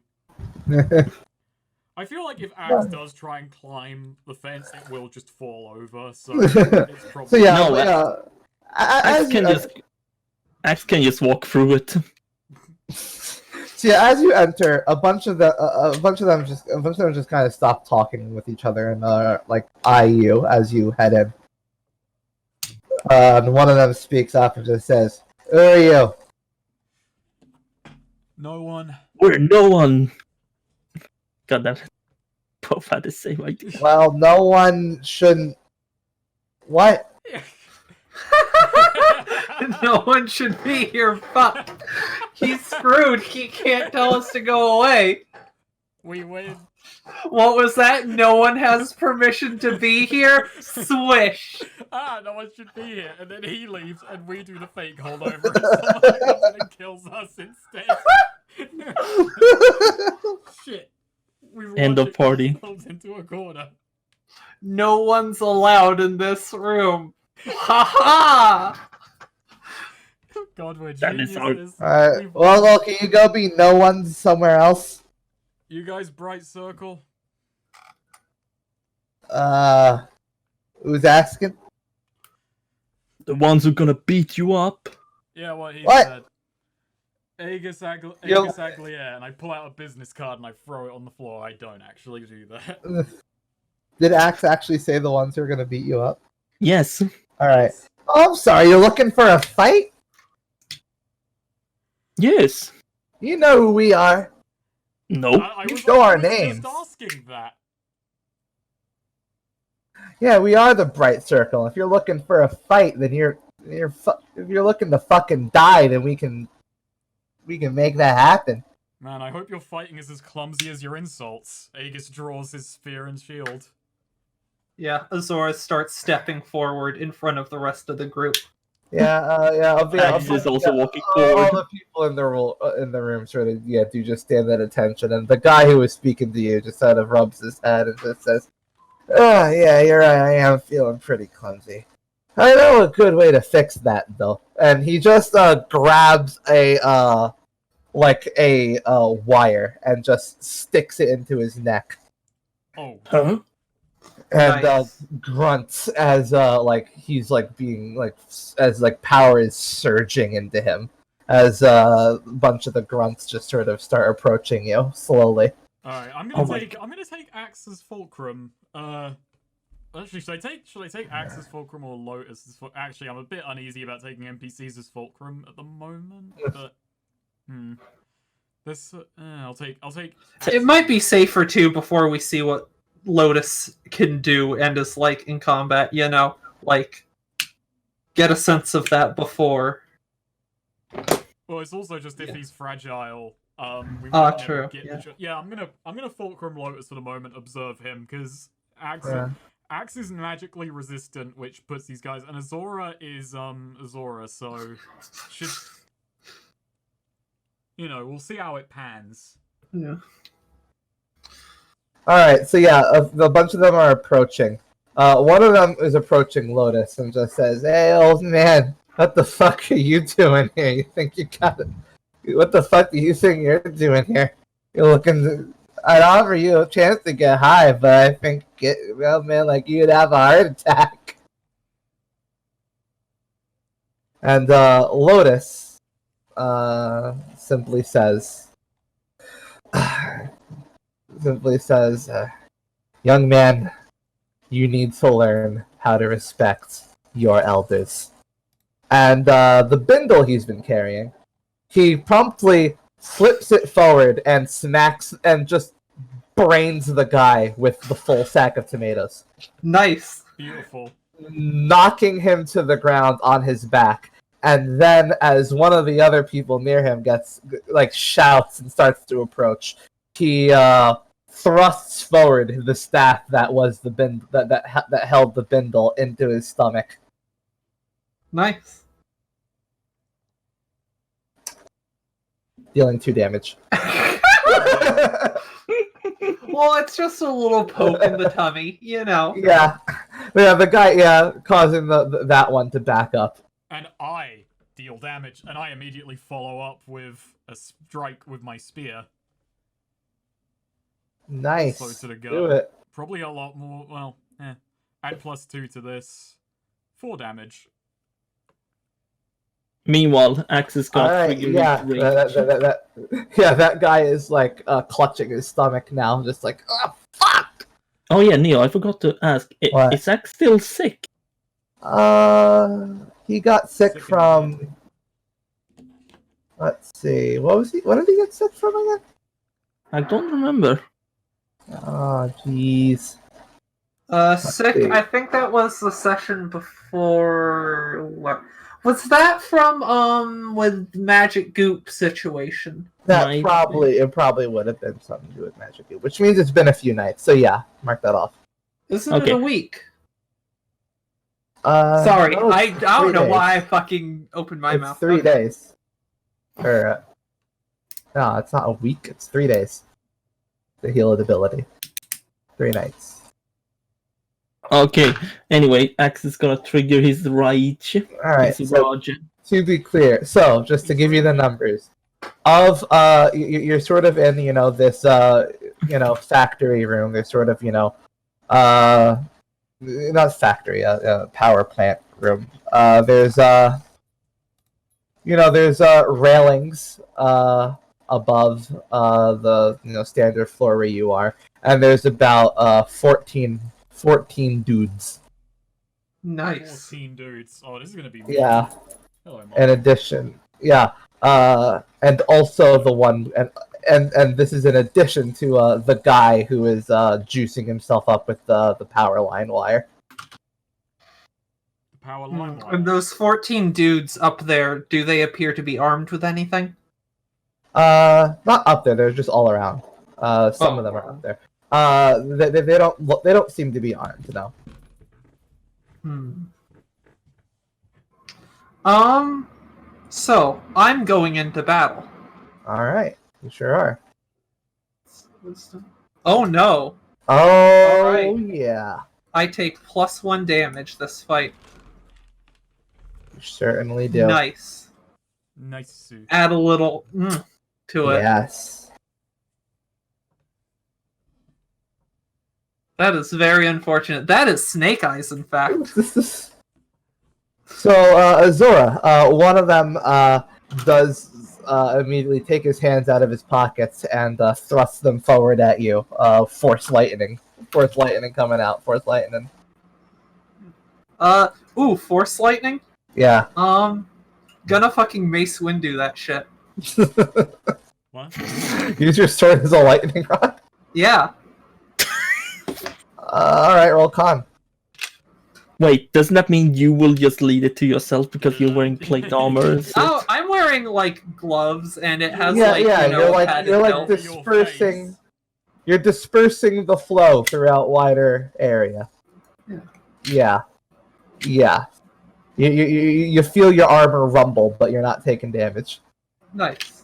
I feel like if Axe does try and climb the fence, it will just fall over. So it's probably. So yeah, no, Axe can just walk through it. So yeah, as you enter, a bunch of them just kind of stop talking with each other and eye you as you head in. And one of them speaks up and just says, "Who are you?" No one. We're no one. God damn it. Both had the same idea. Well, no one shouldn't. What? No one should be here. Fuck. He's screwed. He can't tell us to go away. We win. What was that? No one has permission to be here? Swish. no one should be here. And then he leaves, and we do the fake holdover, and someone comes in and kills us instead. Shit. We've End of logicked party. ourselves into a corner. No one's allowed in this room. Ha ha! God, we're That is our- geniuses. Alright, We've- well, can you go be no one somewhere else? You guys, bright circle. Who's asking? The ones who are gonna beat you up. Yeah, what he What? said. Aegis Yo- Agliaire, and I pull out a business card and I throw it on the floor. I don't actually do that. Did Axe actually say the ones who are gonna beat you up? Yes. Alright. Oh, I'm sorry, you're looking for a fight? Yes. You know who we are. Nope. I You was know our I was names. just asking that. Yeah, we are the Bright Circle. If you're looking for a fight, then if you're looking to fucking die, then we can make that happen. Man, I hope your fighting is as clumsy as your insults. Aegis draws his spear and shield. Yeah, Azora starts stepping forward in front of the rest of the group. Yeah, Axe is also walking all forward. the people in the room sort of do just stand at attention, and the guy who was speaking to you just sort of rubs his head and just says, "Oh yeah, you're right. I am feeling pretty clumsy. I know a good way to fix that though." And he just grabs a wire and just sticks it into his neck Oh, Huh? and Nice. grunts as he's as power is surging into him as a bunch of the grunts just sort of start approaching you slowly. alright. I'm Oh gonna my take Axe's fulcrum. Actually, should I take Axe's fulcrum or Lotus's fulcrum? Actually, I'm a bit uneasy about taking NPCs as fulcrum at the moment, but this I'll take. It might be safer too before we see what Lotus can do and is like in combat, you know? Like, get a sense of that before. Well, it's also just if he's fragile. We Ah, might never true, get yeah. yeah, I'm gonna fulcrum Lotus for the moment. Observe him because Yeah. Axe is magically resistant, which puts these guys, and Azora is Azora, so should we'll see how it pans. Yeah. Alright, so yeah, a bunch of them are approaching. One of them is approaching Lotus and just says, "Hey, old man, what the fuck are you doing here? You think you got it? What the fuck do you think you're doing here? You're looking I'd offer you a chance to get high, but I think man like you'd have a heart attack." And Lotus simply says, "Young man, you need to learn how to respect your elders." And the bindle he's been carrying, he promptly flips it forward and smacks and just brains the guy with the full sack of tomatoes, Nice. Beautiful. knocking him to the ground on his back. And then, as one of the other people near him gets shouts and starts to approach, he thrusts forward the staff that was the that held the bindle into his stomach. Nice. Dealing 2 damage. Well, it's just a little poke in the tummy, you know. Yeah, the guy, causing that one to back up. And I deal damage, and I immediately follow up with a strike with my spear. Nice. Close to the gut. Do it. Probably a lot more. Well, add +2 to this. 4 damage. Meanwhile, Axe has got Alright, friggin' yeah, range. that guy is clutching his stomach now, just like, oh fuck. Oh yeah, Neil, I forgot to ask. What? Is Axe still sick? He got sick Sick in from. Let's see, what did he get sick from again? I don't remember. Oh, jeez. Sick, see. I think that was the session before... Was that from, with Magic Goop situation? It probably would have been something to do with Magic Cube, which means it's been a few nights. So yeah, mark that off. Isn't Okay. it a week? Sorry, no, I it's don't 3 know why I days. fucking opened my It's mouth. 3 Okay. days. Or, no, it's not a week. It's 3 days. The heal ability. 3 nights. Okay. Anyway, Axe is gonna trigger his rage. Alright, His so rage. to be clear, so just to give you the numbers of you're sort of in this factory room. There's sort of not factory, power plant room. There's railings above the standard floor where you are, and there's about 14 dudes. Nice. 14 dudes. Oh, this is gonna be Yeah. meaty. Hello, Mom. In addition, yeah, and also the one, and this is in addition to the guy who is juicing himself up with the power line wire. The power line wire. And those 14 dudes up there, do they appear to be armed with anything? Not up there. They're just all around. Some of them are up there. They don't seem to be armed. No. So I'm going into battle. All right, you sure are. Oh no! Oh Alright. yeah, I take +1 damage this fight. you certainly do. Nice. Nice. Add a little to it. Yes. That is very unfortunate. That is Snake Eyes, in fact. So, Azora, one of them does immediately take his hands out of his pockets and thrust them forward at you. Force lightning coming out. Force lightning. Force Lightning? Yeah. Gonna fucking Mace Windu that shit. What? Use your sword as a lightning rod. Yeah. All right, roll con. Wait, doesn't that mean you will just lead it to yourself because you're wearing plate armor and shit? Oh, I'm wearing like gloves, and it has Yeah, like yeah. padded You're like belt. dispersing. You're dispersing the flow throughout wider area. Yeah. You feel your armor rumble, but you're not taking damage. Nice.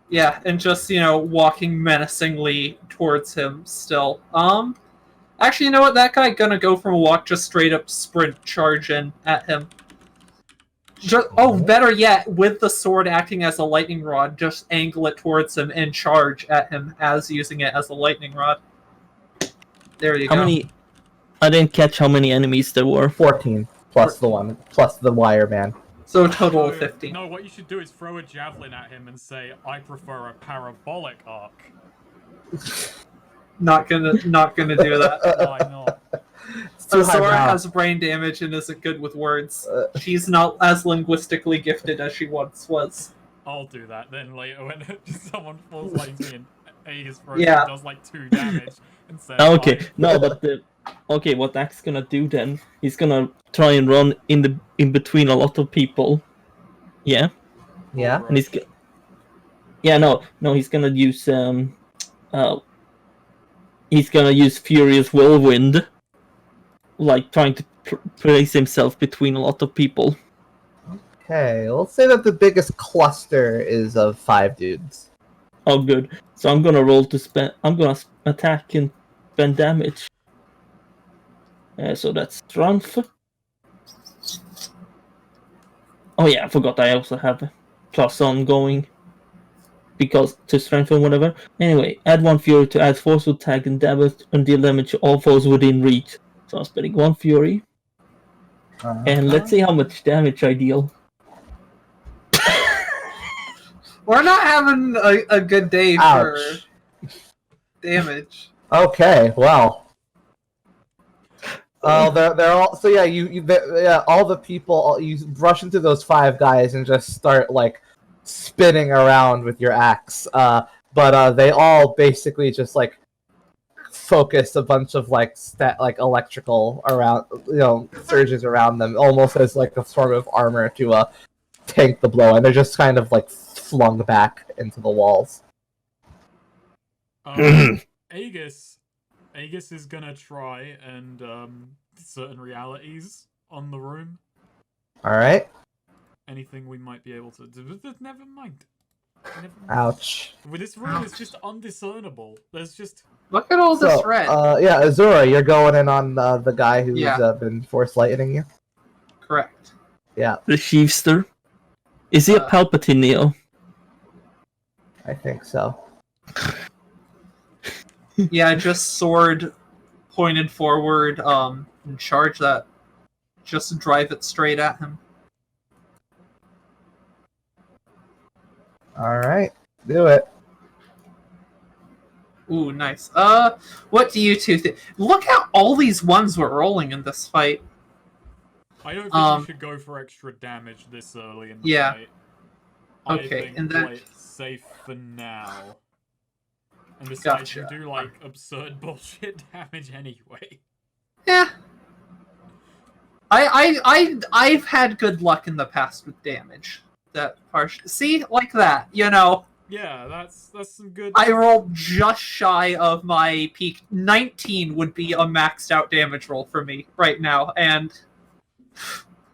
Yeah, and just walking menacingly towards him still. Actually, you know what? That guy gonna go from a walk, just straight up sprint charge in at him. Better yet, with the sword acting as a lightning rod, just angle it towards him and charge at him as using it as a lightning rod. There you go. How many? I didn't catch how many enemies there were. 14 plus the one plus the wire man. So a total of 15. No, what you should do is throw a javelin at him and say, "I prefer a parabolic arc." Not gonna do that. Why not? Azora has brain damage and isn't good with words. She's not as linguistically gifted as she once was. I'll do that then later when someone falls like me and Aegis throws Yeah. does like 2 damage and says, Okay, no, but what Axe gonna do then? He's gonna try and run in between a lot of people. Yeah. Yeah. And he's he's gonna use Furious Whirlwind, like trying to place himself between a lot of people. Okay, let's say that the biggest cluster is of 5 dudes. Oh, good. So I'm gonna roll to spend. I'm gonna attack and spend damage. So that's strength. Oh yeah, I forgot I also have plus ongoing. Because to strengthen whatever. Anyway, add 1 fury to add force attack and damage and deal damage to all foes within reach. So I'm spending 1 fury. And let's see how much damage I deal. We're not having a good day for damage. Okay, well. They're all so all the people you rush into those 5 guys and just start like spinning around with your axe. But they all basically just like focus a bunch of like electrical around surges around them, almost as like a sort of armor to tank the blow, and they're just kind of like flung back into the walls. Aegis is gonna try and certain realities on the room. Alright. Anything we might be able to do. Never mind. Ouch. Well, this room is just undiscernible. There's just... Look at all this red. Yeah, Azura, you're going in on the guy who's been force lightning you? Correct. Yeah. The Sheevster. Is he a Palpatine Neo? I think so. Yeah, just sword pointed forward, and charge that. Just drive it straight at him. Alright, do it. Ooh, nice. What do you two think? Look at all these ones we're rolling in this fight. I don't think we should go for extra damage this early in the fight. Okay, I think and then... play it safe for now. And besides, Gotcha. you do, like, absurd bullshit damage anyway. Yeah. I've had good luck in the past with damage. That partial. See, like that, you know. Yeah, that's some good. I rolled just shy of my peak. 19 would be a maxed out damage roll for me right now, and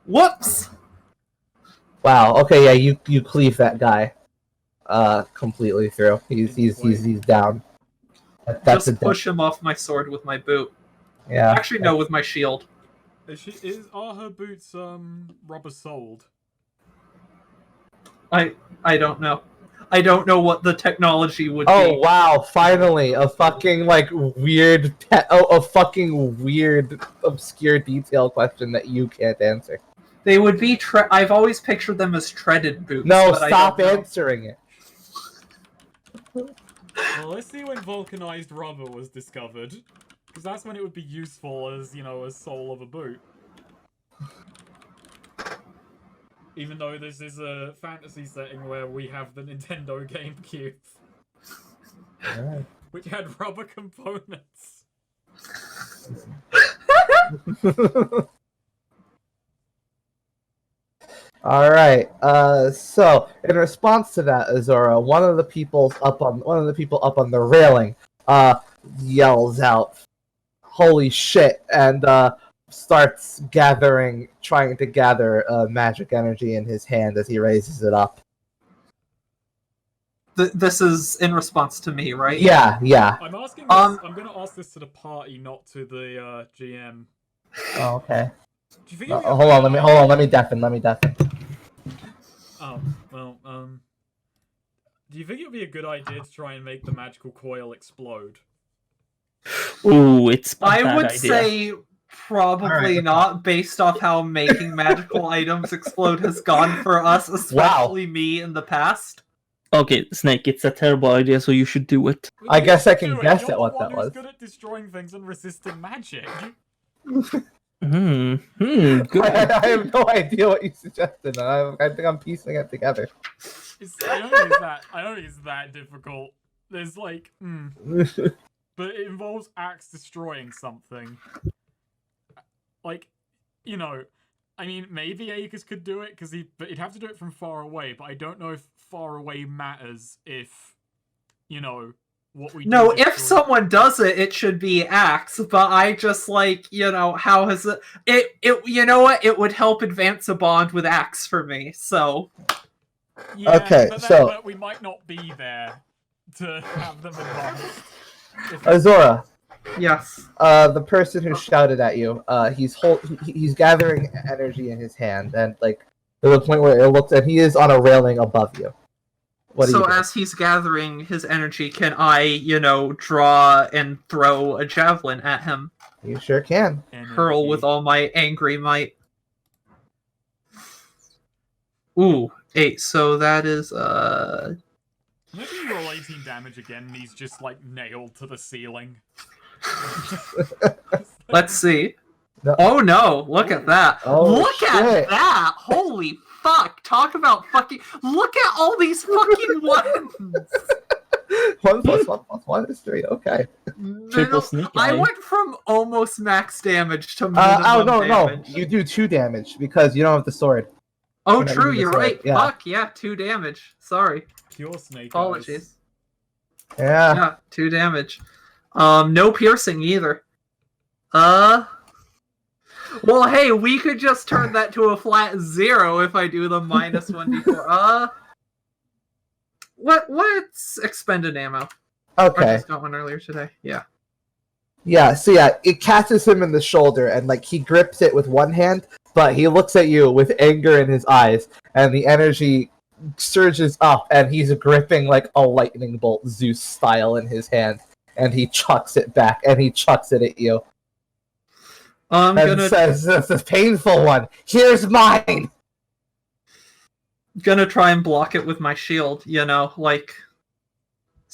whoops. Wow. Okay. Yeah. You cleave that guy. Completely through. He's down. That's just push him off my sword with my boot. Yeah. Actually, no, with my shield. Are her boots rubber soled? I don't know. I don't know what the technology would be. Oh wow! Finally, a fucking weird, a fucking weird, obscure detail question that you can't answer. They would be. I've always pictured them as treaded boots. No, but stop answering it. Well, let's see when vulcanized rubber was discovered, because that's when it would be useful as a sole of a boot. Even though this is a fantasy setting where we have the Nintendo GameCube, which had rubber components. All right. So in response to that, Azura, one of the people up on the railing, yells out, "Holy shit!" and starts trying to gather magic energy in his hand as he raises it up. This is in response to me, right? Yeah. I'm asking. I'm going to ask this to the party, not to the GM. Oh, okay. Do you think Hold on. Let me deafen. Oh well. Do you think it would be a good idea to try and make the magical coil explode? Ooh, it's a bad I would idea. say probably not, based off how making magical items explode has gone for us, especially me in the past. Okay, Snake, it's a terrible idea, so you should do it. I guess I can guess You're at what the that one was. who's good at destroying things and resisting magic. Good. I have no idea what you suggested, and I think I'm piecing it together. I don't think it's that difficult. There's but it involves axe destroying something. I mean, maybe Aegis could do it, but he'd have to do it from far away, but I don't know if far away matters if, what we do. No, if someone does it, it should be axe, but I just how has it you know what? It would help advance a bond with axe for me, so. Yeah, okay, but we might not be there to have them advanced. Azura. Yes. The person who shouted at you, he's gathering energy in his hand, and to the point where it looks, and he is on a railing above you. What do you do? As he's gathering his energy, can I, draw and throw a javelin at him? You sure can. Hurl with all my angry might. Ooh, 8. So that is Maybe you roll 18 damage again, and he's just nailed to the ceiling. Let's see. No. Oh no! Look at that! Oh, look shit. at that! Holy fuck! Talk about fucking. Look at all these fucking ones. 1 + 1 + 1 is 3. Okay. Triple sneak I eye. went from almost max damage to minimum no. damage. You do 2 damage because you don't have the sword. Oh, You're not true. using You're the sword. right. Yeah. Fuck yeah, 2 damage. Sorry. Pure snake Apologies. Yeah. Yeah, 2 damage. No piercing either. Well, hey, we could just turn that to a flat 0 if I do the minus 1d4. What's expended ammo? I Okay. just got one earlier today. Yeah. Yeah, so yeah, it catches him in the shoulder, and like he grips it with one hand, but he looks at you with anger in his eyes, and the energy surges up, and he's gripping like a lightning bolt, Zeus style, in his hand, and he chucks it back, and he chucks it at you, I'm and says, "This is a painful one. Here's mine." gonna try and block it with my shield. Like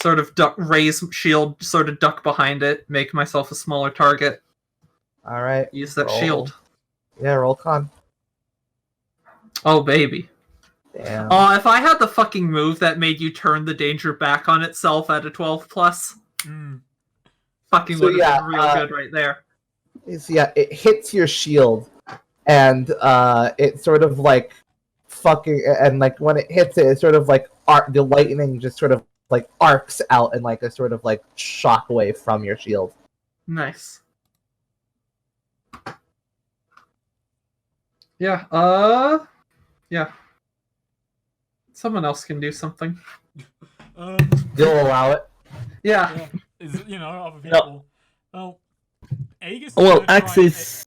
sort of raise shield, sort of duck behind it, make myself a smaller target. All right. Use that roll. shield. Yeah, roll con. Oh baby. Damn. If I had the fucking move that made you turn the danger back on itself at a 12 plus, fucking So, would have yeah, been real good right there. So, yeah, it hits your shield, and it sort of like fucking, and like when it hits it, it sort of like the lightning just sort of like arcs out in like a sort of like shockwave from your shield. Nice. Yeah. Yeah. Someone else can do something. You'll allow it. Yeah. Is other people? Well, Aegis. Well, Axis.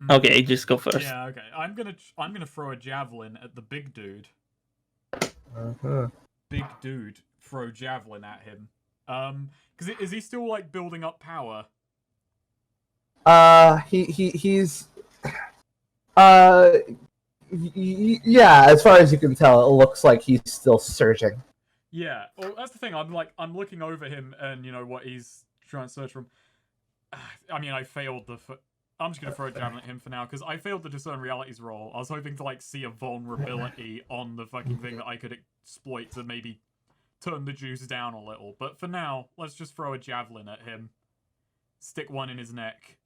Okay, just go first. Yeah. Okay. I'm gonna throw a javelin at the big dude. Uh-huh. Big dude. Throw javelin at him. Because is he still like building up power? He's yeah, as far as you can tell, it looks like he's still surging. Yeah. Well, that's the thing. I'm looking over him and what he's trying to search from. I mean, I failed I'm just gonna throw a javelin at him for now because I failed the discern realities roll. I was hoping to like see a vulnerability on the fucking thing that I could exploit to maybe turn the juice down a little. But for now, let's just throw a javelin at him. Stick one in his neck.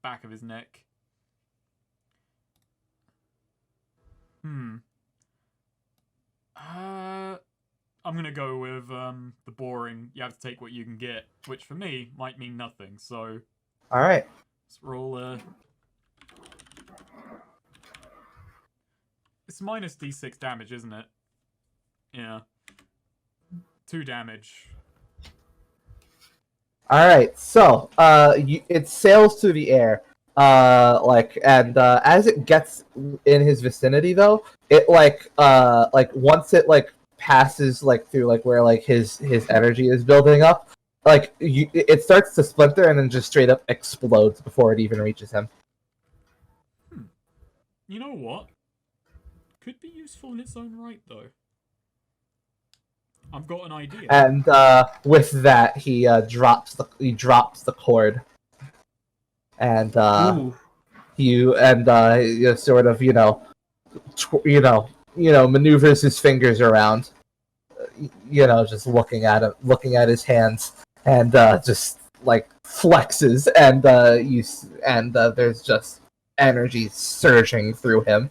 Back of his neck. I'm gonna go with the boring, you have to take what you can get, which for me might mean nothing, so... Alright. Let's roll It's minus d6 damage, isn't it? Yeah. 2 damage. Alright, so, it sails through the air. As it gets in his vicinity, though, it, once it, passes, through, where, his energy is building up, it starts to splinter and then just straight up explodes before it even reaches him. You know what? Could be useful in its own right, though. I've got an idea. And, with that, he drops the cord. And, you sort of, maneuvers his fingers around, just looking at his hands, and just flexes, and there's just energy surging through him.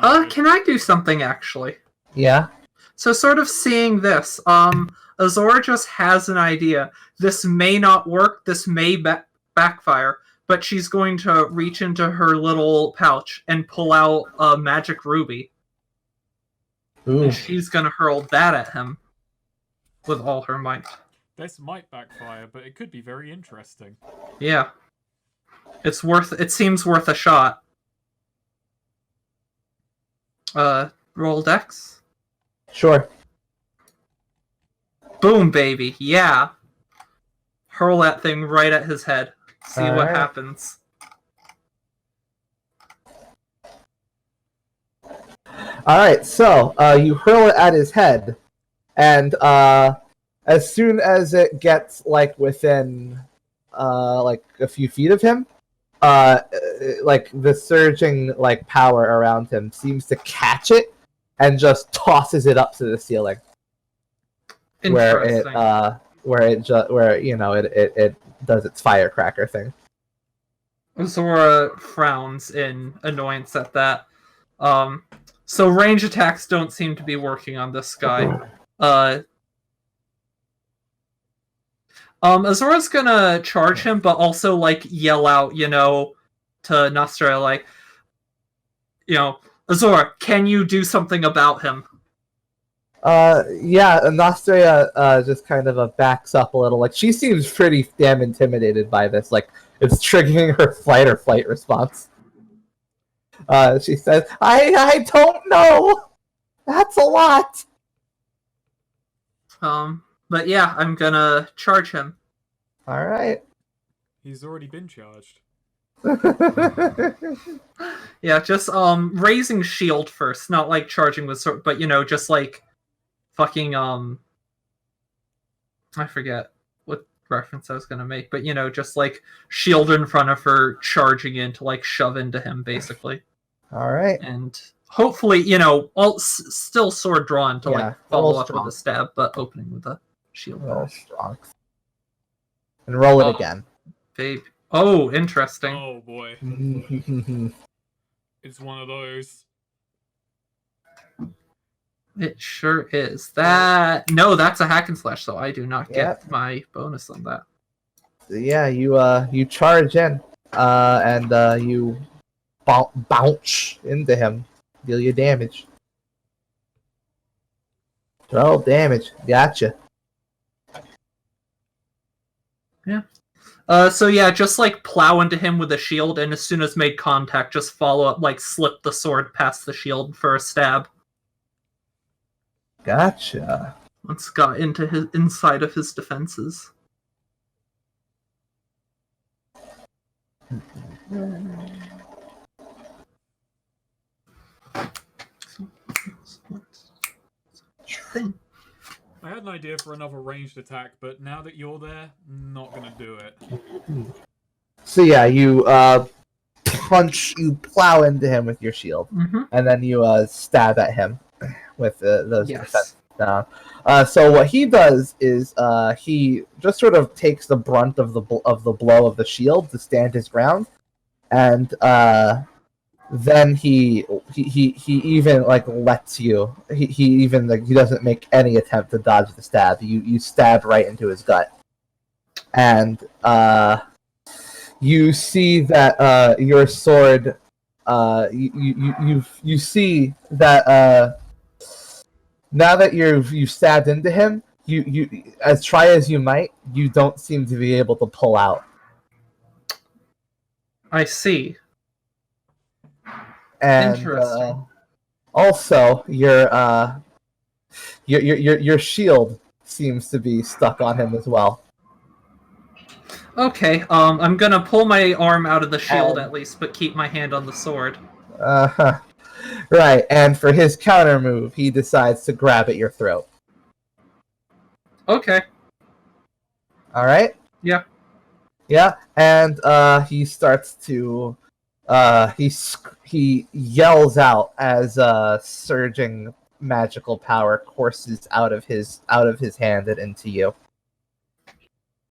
Can I do something actually? Yeah. So sort of seeing this, Azora just has an idea. This may not work. This may backfire. But she's going to reach into her little pouch and pull out a magic ruby. Ooh. And she's going to hurl that at him with all her might. This might backfire, but it could be very interesting. Yeah. It seems worth a shot. Roll dex? Sure. Boom, baby. Yeah. Hurl that thing right at his head. See what happens. Alright, so, you hurl it at his head, and, as soon as it gets, within, a few feet of him, the surging, power around him seems to catch it, and just tosses it up to the ceiling. Interesting. Where it does its firecracker thing. Zora frowns in annoyance at that. So range attacks don't seem to be working on this guy. Azora's gonna charge him, but also, like, yell out, to Nostria, like, Azora, can you do something about him? Yeah, Nostria just kind of backs up a little. Like, she seems pretty damn intimidated by this. Like, it's triggering her fight or flight response. She says, I don't know! That's a lot! But yeah, I'm gonna charge him. Alright. He's already been charged. Yeah, just, raising shield first, not, like, charging with sword, but, just, like, fucking, I forget what reference I was gonna make, but, just, like, shield in front of her, charging in to, like, shove into him, basically. Alright. And hopefully, still sword drawn to, like, follow up with a stab, but opening with a shield. Roll strong. And roll it again. Babe. Oh, interesting. Oh boy. It's one of those. It sure is. No, that's a hack and slash, so I do not get my bonus on that. Yeah, you charge in, and you bounce into him, deal your damage. 12 damage. Gotcha. Yeah. So yeah, just like plow into him with a shield, and as soon as made contact, just follow up, like slip the sword past the shield for a stab. Gotcha. Once got into his inside of his defenses. I had an idea for another ranged attack, but now that you're there, not gonna do it. So yeah, you plow into him with your shield, and then you stab at him with those defenses down. So what he does is he just sort of takes the brunt of the blow of the shield to stand his ground, and then he even like lets you. He even like he doesn't make any attempt to dodge the stab. You stab right into his gut, and you see that your sword. You see that now that you've stabbed into him, you as try as you might, you don't seem to be able to pull out. I see. And Interesting. Also, your shield seems to be stuck on him as well. Okay, I'm gonna pull my arm out of the shield at least, but keep my hand on the sword. Right, and for his counter move, he decides to grab at your throat. Okay. Alright? Yeah. Yeah, and he starts to he yells out as surging magical power courses out of his hand and into you.